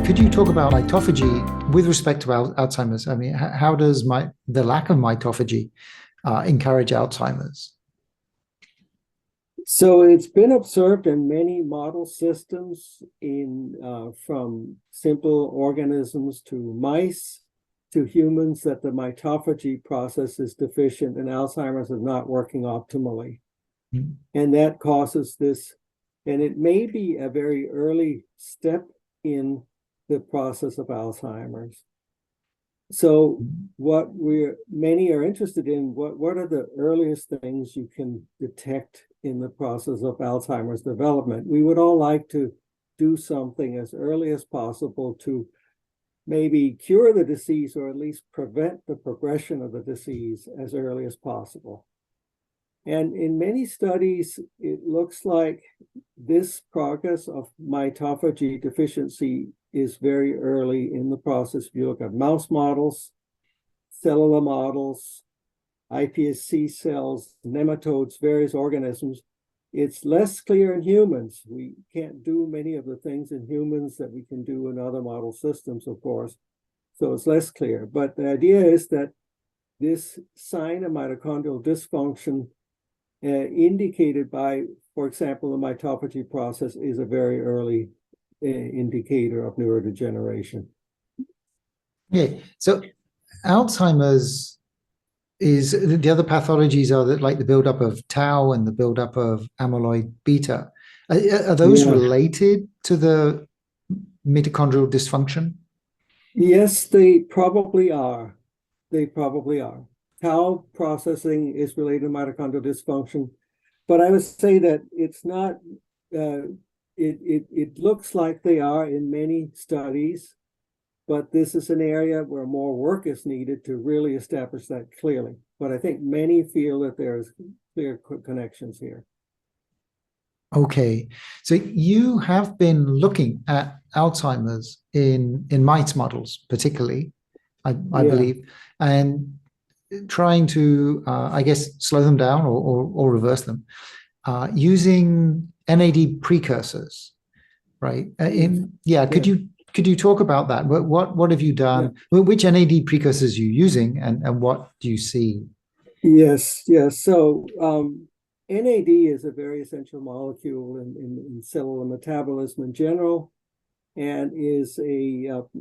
could you talk about mitophagy with respect to Alzheimer's? I mean, how does the lack of mitophagy encourage Alzheimer's? So it's been observed in many model systems from simple organisms to mice to humans that the mitophagy process is deficient and Alzheimer's is not working optimally. Mm-hmm. And that causes this, and it may be a very early step in the process of Alzheimer's. So what many are interested in, what are the earliest things you can detect in the process of Alzheimer's development? We would all like to do something as early as possible to maybe cure the disease or at least prevent the progression of the disease as early as possible. And in many studies, it looks like this progress of mitophagy deficiency is very early in the process. If you look at mouse models, cellular models, iPSC cells, nematodes, various organisms, it's less clear in humans. We can't do many of the things in humans that we can do in other model systems, of course. So it's less clear. But the idea is that this sign of mitochondrial dysfunction indicated by, for example, the mitophagy process is a very early indicator of neurodegeneration. Okay, so Alzheimer's is the other pathologies are that like the buildup of tau and the buildup of amyloid beta. Are those related to the mitochondrial dysfunction? Yes, they probably are. They probably are. Tau processing is related to mitochondrial dysfunction, but I would say that it's not. It looks like they are in many studies, but this is an area where more work is needed to really establish that clearly. But I think many feel that there's clear connections here. Okay, so you have been looking at Alzheimer's in mice models, particularly, I believe, and trying to, I guess, slow them down or reverse them using NAD precursors, right? Could you talk about that? What have you done? Yeah. Which NAD precursors are you using, and what do you see? Yes. So NAD is a very essential molecule in cellular metabolism in general, and is involved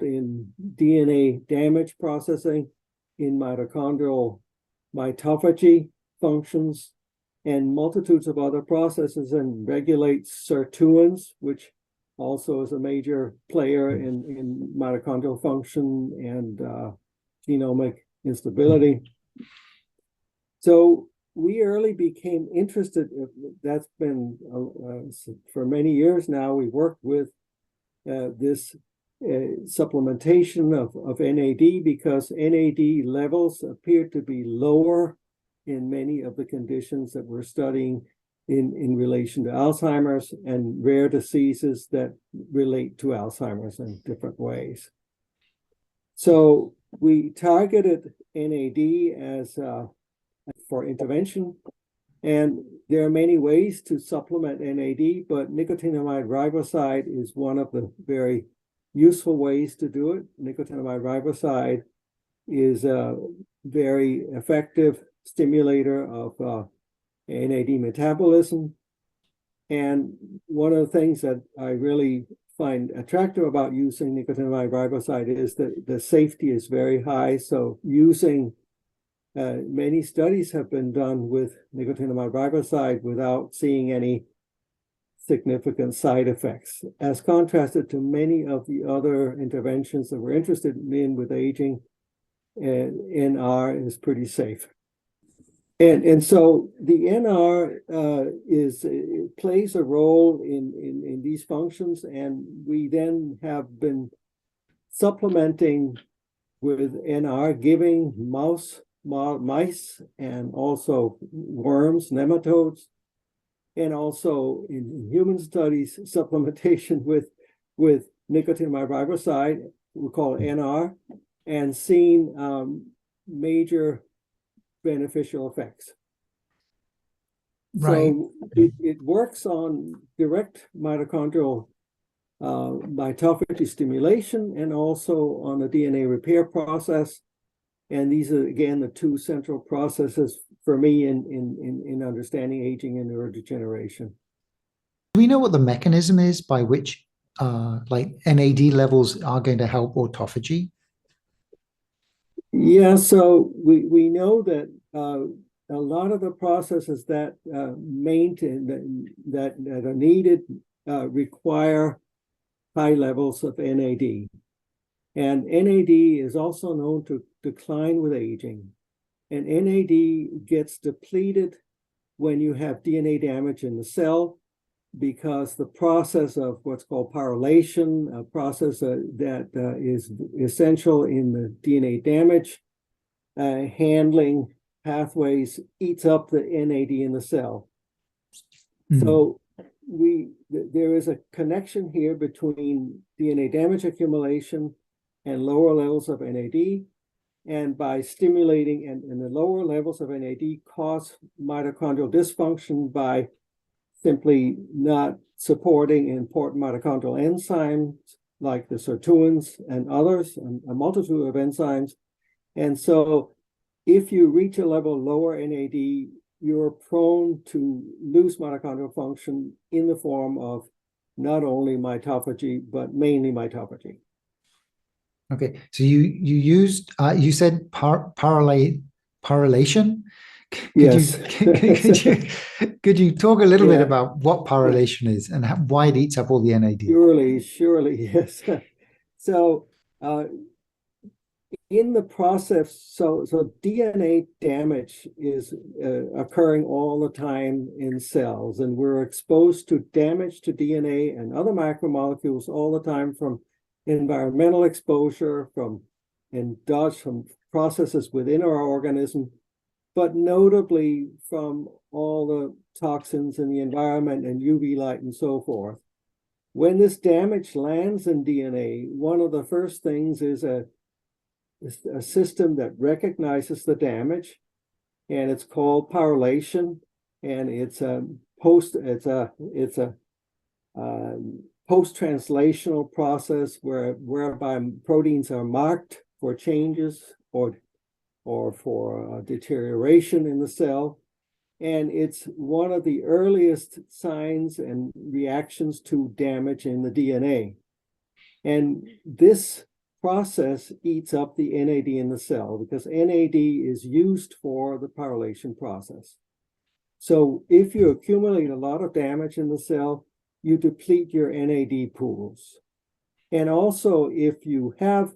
in DNA damage processing, in mitochondrial mitophagy functions, and multitudes of other processes, and regulates sirtuins, which also is a major player in mitochondrial function and genomic instability. So we early became interested. That's been for many years now. We worked with this supplementation of NAD because NAD levels appear to be lower in many of the conditions that we're studying in relation to Alzheimer's and rare diseases that relate to Alzheimer's in different ways. So we targeted NAD as for intervention, and there are many ways to supplement NAD, but nicotinamide riboside is one of the very useful ways to do it. Nicotinamide riboside is a very effective stimulator of NAD metabolism. And one of the things that I really find attractive about using nicotinamide riboside is that the safety is very high. So using many studies have been done with nicotinamide riboside without seeing any significant side effects, as contrasted to many of the other interventions that we're interested in with aging. And NR is pretty safe. And so the NR plays a role in these functions, and we then have been supplementing with NR, giving mice and also worms, nematodes, and also in human studies, supplementation with nicotinamide riboside, we call it NR, and seen major beneficial effects. Right. So it works on direct mitochondrial mitophagy stimulation and also on the DNA repair process. And these are, again, the two central processes for me in understanding aging and neurodegeneration. Do we know what the mechanism is by which like NAD levels are going to help autophagy? Yeah, so we know that a lot of the processes that maintain that are needed require high levels of NAD. And NAD is also known to decline with aging. And NAD gets depleted when you have DNA damage in the cell, because the process of what's called parylation, a process that is essential in the DNA damage handling pathways, eats up the NAD in the cell. So there is a connection here between DNA damage accumulation and lower levels of NAD. And by stimulating and the lower levels of NAD cause mitochondrial dysfunction by simply not supporting important mitochondrial enzymes like the sirtuins and others, and a multitude of enzymes. And so if you reach a level lower NAD, you're prone to lose mitochondrial function in the form of not only mitophagy, but mainly mitophagy. Okay, so you used you said parylation. Yes. Could you talk a little bit about what parylation is and why it eats up all the NAD? Surely, yes. So in the process, so DNA damage is occurring all the time in cells, and we're exposed to damage to DNA and other macromolecules all the time from environmental exposure, from processes within our organism, but notably from all the toxins in the environment and UV light and so forth. When this damage lands in DNA, one of the first things is a system that recognizes the damage, and it's called parylation, and it's a post-translational process whereby proteins are marked for changes or for deterioration in the cell. And it's one of the earliest signs and reactions to damage in the DNA. And this process eats up the NAD in the cell because NAD is used for the parylation process. So if you accumulate a lot of damage in the cell, you deplete your NAD pools. And also, if you have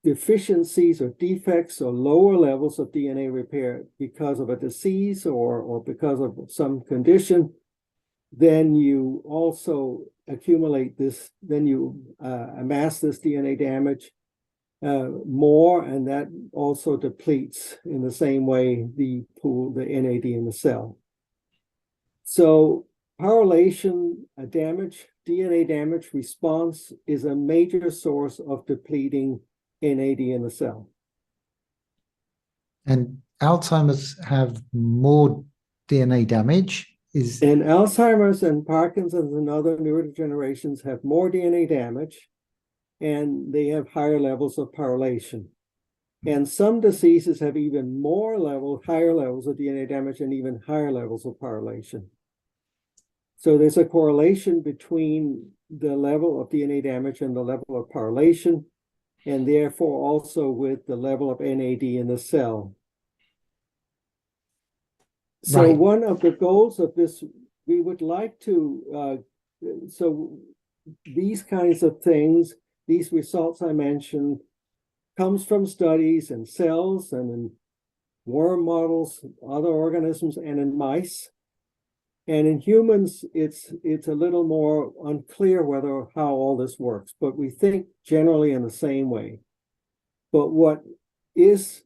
deficiencies or defects or lower levels of DNA repair because of a disease or because of some condition, then you also accumulate this, then you amass this DNA damage more, and that also depletes in the same way the NAD in the cell. So parylation DNA damage response is a major source of depleting NAD in the cell. And Alzheimer's have more DNA damage? And Alzheimer's and Parkinson's and other neurodegenerations have more DNA damage, and they have higher levels of parylation. And some diseases have even higher levels of DNA damage and even higher levels of parylation. So there's a correlation between the level of DNA damage and the level of parylation, and therefore also with the level of NAD in the cell. So one of the goals of this, we would like to, so these kinds of things, these results I mentioned, comes from studies in cells and in worm models, other organisms, and in mice. And in humans, it's a little more unclear how all this works, but we think generally in the same way. But what is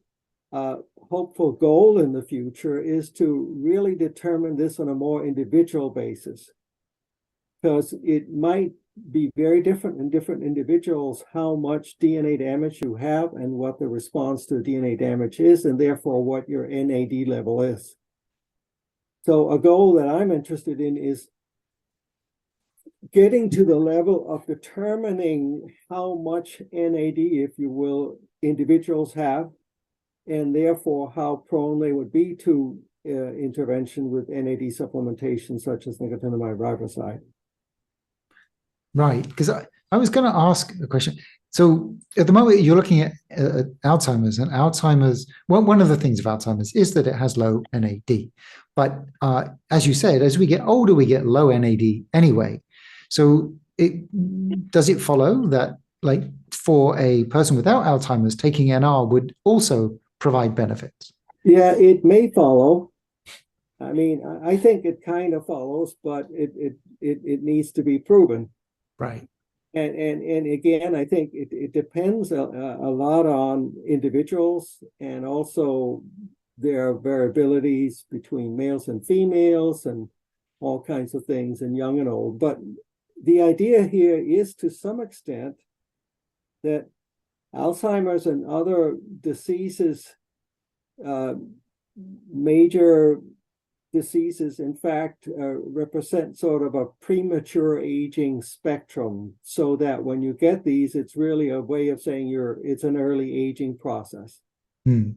a hopeful goal in the future is to really determine this on a more individual basis, because it might be very different in different individuals how much DNA damage you have and what the response to DNA damage is, and therefore what your NAD level is. So a goal that I'm interested in is getting to the level of determining how much NAD, if you will, individuals have, and therefore how prone they would be to intervention with NAD supplementation, such as nicotinamide riboside. Right, because I was going to ask a question. So at the moment, you're looking at Alzheimer's, and Alzheimer's, well, one of the things of Alzheimer's is that it has low NAD. But as you said, as we get older, we get low NAD anyway. So does it follow that, like, for a person without Alzheimer's, taking NR would also provide benefits? Yeah, it may follow. I mean, I think it kind of follows, but it needs to be proven. Right. And again, I think it depends a lot on individuals and also their variabilities between males and females and all kinds of things, and young and old. But the idea here is, to some extent, that Alzheimer's and other diseases, major diseases, in fact, represent sort of a premature aging spectrum, so that when you get these, it's really a way of saying it's an early aging process. And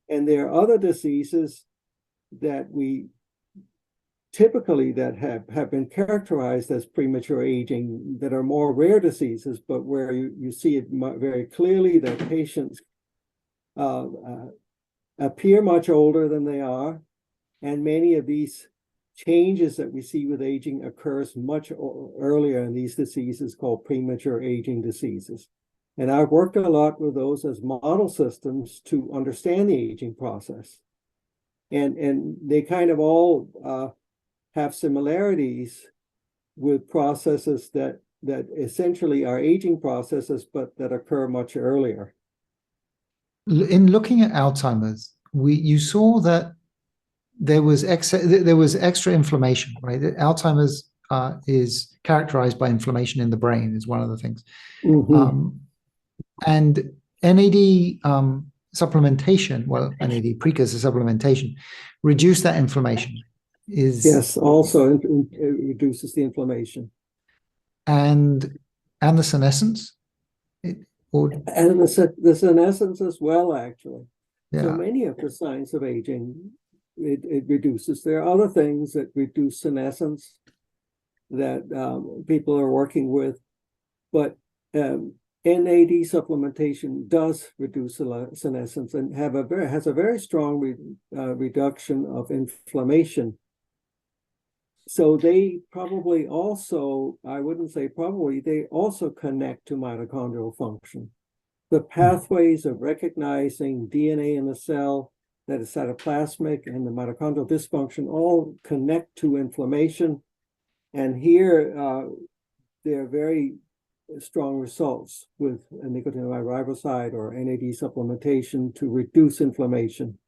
there are other diseases that we typically that have been characterized as premature aging, that are more rare diseases, but where you see it very clearly that patients appear much older than they are. And many of these changes that we see with aging occurs much earlier in these diseases called premature aging diseases. And I've worked a lot with those as model systems to understand the aging process. And they kind of all have similarities with processes that essentially are aging processes, but that occur much earlier. In looking at Alzheimer's, you saw that there was extra inflammation, right? Alzheimer's is characterized by inflammation in the brain, is one of the things. And NAD supplementation, well, NAD precursor supplementation, reduce that inflammation. Yes, also it reduces the inflammation. And the senescence? And the senescence as well, actually. Yeah. So many of the signs of aging, it reduces. There are other things that reduce senescence that people are working with, but NAD supplementation does reduce senescence and has a very strong reduction of inflammation. So they probably also, I wouldn't say probably, they also connect to mitochondrial function. The pathways of recognizing DNA in the cell that is cytoplasmic and the mitochondrial dysfunction all connect to inflammation. And here, there are very strong results with nicotinamide riboside or NAD supplementation to reduce inflammation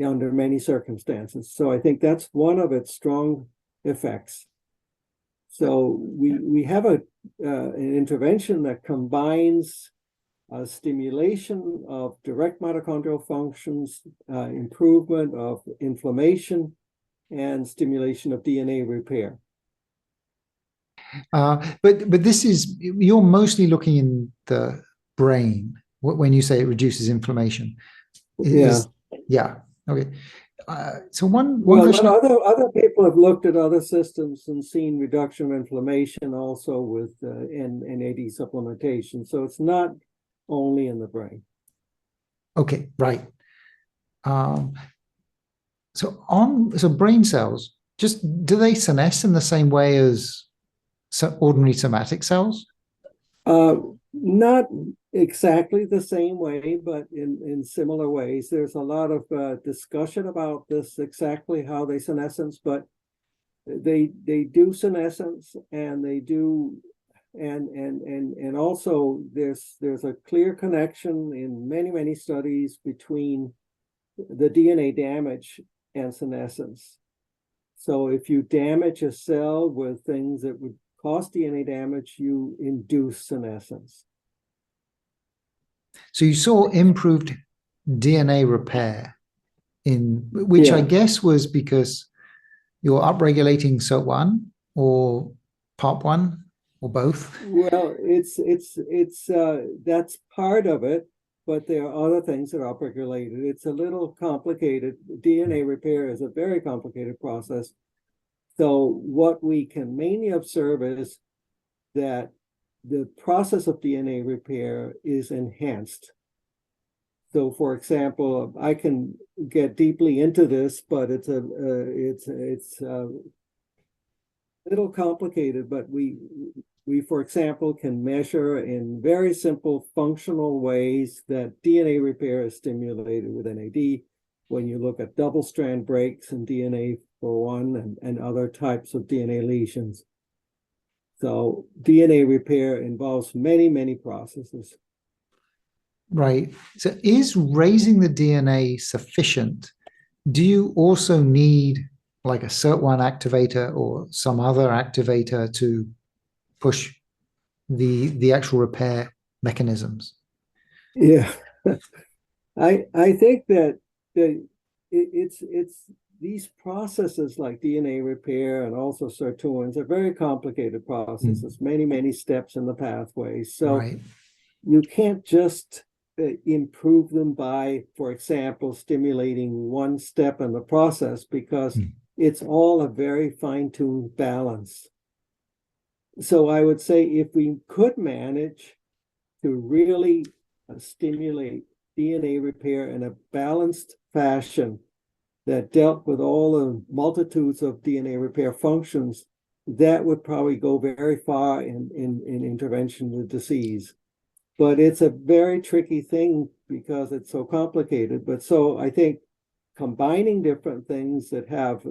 under many circumstances. So I think that's one of its strong effects. So we have an intervention that combines stimulation of direct mitochondrial functions, improvement of inflammation, and stimulation of DNA repair. But this is, you're mostly looking in the brain when you say it reduces inflammation. Yeah. Okay. So one question. Other people have looked at other systems and seen reduction of inflammation also with NAD supplementation. So it's not only in the brain. Okay, right. So brain cells, just do they senesce in the same way as ordinary somatic cells? Not exactly the same way, but in similar ways. There's a lot of discussion about this, exactly how they senescence, but they do senescence, and they do, and also there's a clear connection in many studies between the DNA damage and senescence. So if you damage a cell with things that would cause DNA damage, you induce senescence. So you saw improved DNA repair which I guess was because you're upregulating SIRT1, or PARP1 or both? Well, it's that's part of it, but there are other things that are upregulated. It's a little complicated. DNA repair is a very complicated process. So what we can mainly observe is that the process of DNA repair is enhanced. So, for example, I can get deeply into this, but it's a little complicated. But we, for example, can measure in very simple functional ways that DNA repair is stimulated with NAD. When you look at double-strand breaks in DNA for one, and other types of DNA lesions. So DNA repair involves many, many processes. Right. So is raising the DNA sufficient? Do you also need like a SIRT1 activator or some other activator to push the actual repair mechanisms? Yeah, I think that it's these processes like DNA repair and also sirtuins are very complicated processes, many steps in the pathway. So right. You can't just improve them by, for example, stimulating one step in the process, because it's all a very fine-tuned balance. So I would say if we could manage to really stimulate DNA repair in a balanced fashion that dealt with all the multitudes of DNA repair functions, that would probably go very far in intervention of disease. But it's a very tricky thing because it's so complicated. But so I think combining different things that have,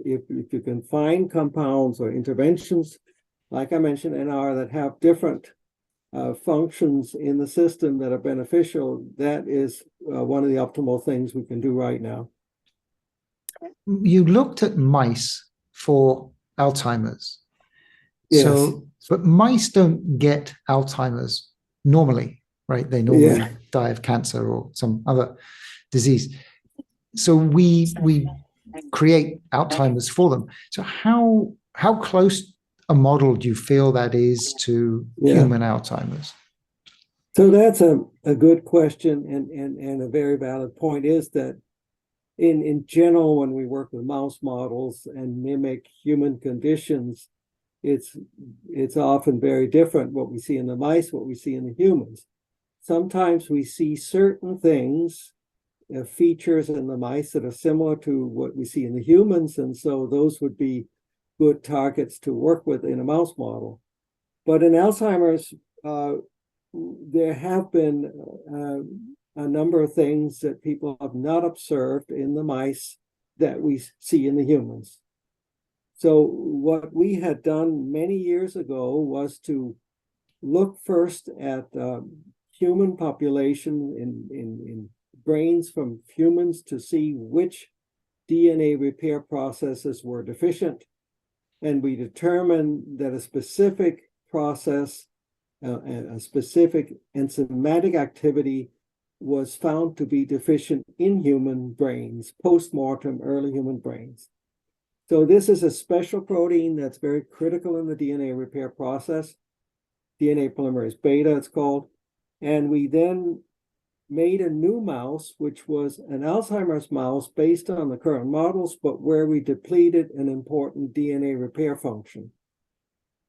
if you can find compounds or interventions, like I mentioned, NR, that have different functions in the system that are beneficial, that is one of the optimal things we can do right now. You looked at mice for Alzheimer's. Yes. So, but mice don't get Alzheimer's normally, right? They normally die of cancer or some other disease. So we create Alzheimer's for them. So how close a model do you feel that is to human Alzheimer's? So that's a good question, and a very valid point is that in general, when we work with mouse models and mimic human conditions, it's often very different what we see in the mice, what we see in the humans. Sometimes we see certain things, features in the mice that are similar to what we see in the humans, and so those would be good targets to work with in a mouse model. But in Alzheimer's, there have been a number of things that people have not observed in the mice that we see in the humans. So what we had done many years ago was to look first at human population in brains from humans to see which DNA repair processes were deficient. And we determined that a specific process, a specific enzymatic activity was found to be deficient in human brains, post-mortem early human brains. So this is a special protein that's very critical in the DNA repair process. DNA polymerase beta, it's called. And we then made a new mouse, which was an Alzheimer's mouse based on the current models, but where we depleted an important DNA repair function.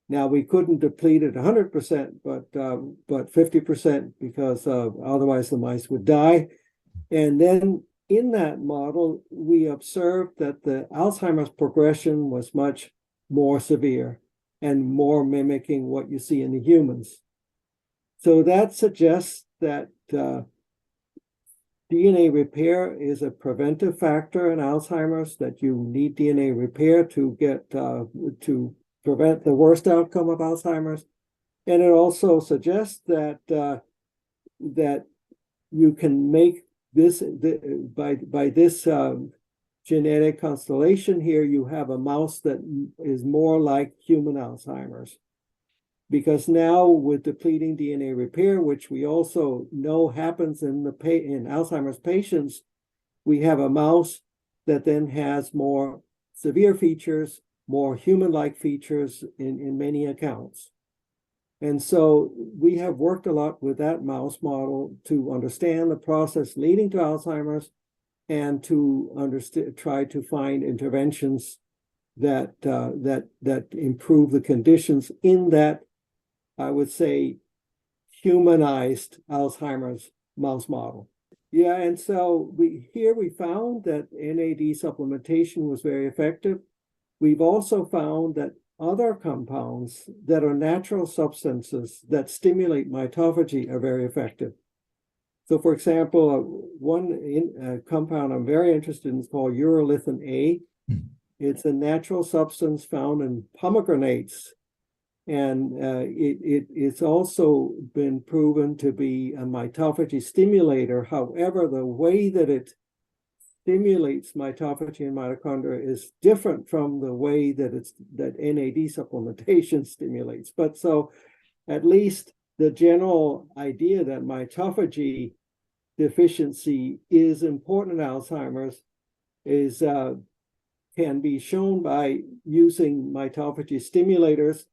Now, we couldn't deplete it 100%, but 50%, because otherwise the mice would die. And then in that model, we observed that the Alzheimer's progression was much more severe and more mimicking what you see in the humans. So that suggests that DNA repair is a preventive factor in Alzheimer's, that you need DNA repair to get to prevent the worst outcome of Alzheimer's. And it also suggests that that you can make this by this genetic constellation here, you have a mouse that is more like human Alzheimer's. Because now with depleting DNA repair, which we also know happens in Alzheimer's patients, we have a mouse that then has more severe features, more human-like features in many accounts. And so we have worked a lot with that mouse model to understand the process leading to Alzheimer's and to try to find interventions that improve the conditions in that, I would say, humanized Alzheimer's mouse model. Yeah, and so we found that NAD supplementation was very effective. We've also found that other compounds that are natural substances that stimulate mitophagy are very effective. So, for example, one compound I'm very interested in is called Urolithin A. It's a natural substance found in pomegranates, and it's also been proven to be a mitophagy stimulator. However, the way that it stimulates mitophagy in mitochondria is different from the way that NAD supplementation stimulates. But so at least the general idea that mitophagy deficiency is important in Alzheimer's is can be shown by using mitophagy stimulators,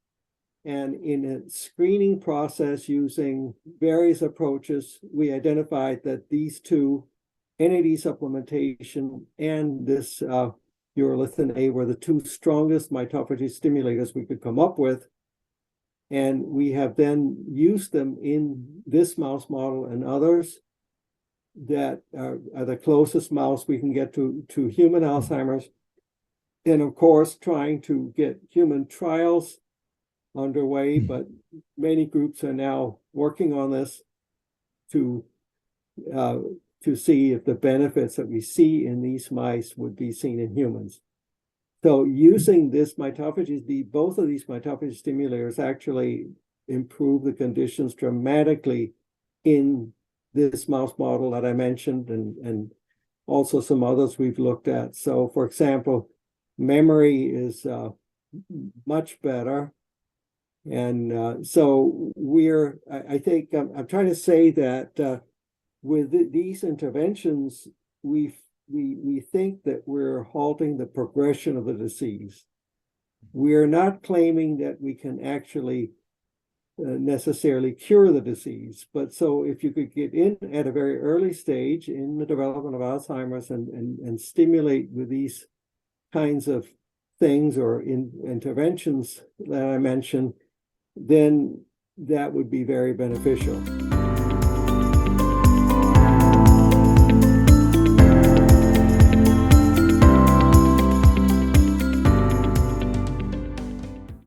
and in a screening process using various approaches, we identified that these two, NAD supplementation and this Urolithin A, were the two strongest mitophagy stimulators we could come up with. And we have then used them in this mouse model and others that are the closest mouse we can get to human Alzheimer's. And of course, trying to get human trials underway, but many groups are now working on this to see if the benefits that we see in these mice would be seen in humans. So using this mitophagy, both of these mitophagy stimulators actually improve the conditions dramatically in this mouse model that I mentioned, and also some others we've looked at. So, for example, memory is much better. And so I think I'm trying to say that with these interventions, we think that we're halting the progression of the disease. We're not claiming that we can actually necessarily cure the disease, but so if you could get in at a very early stage in the development of Alzheimer's and stimulate with these kinds of things or interventions that I mentioned, then that would be very beneficial.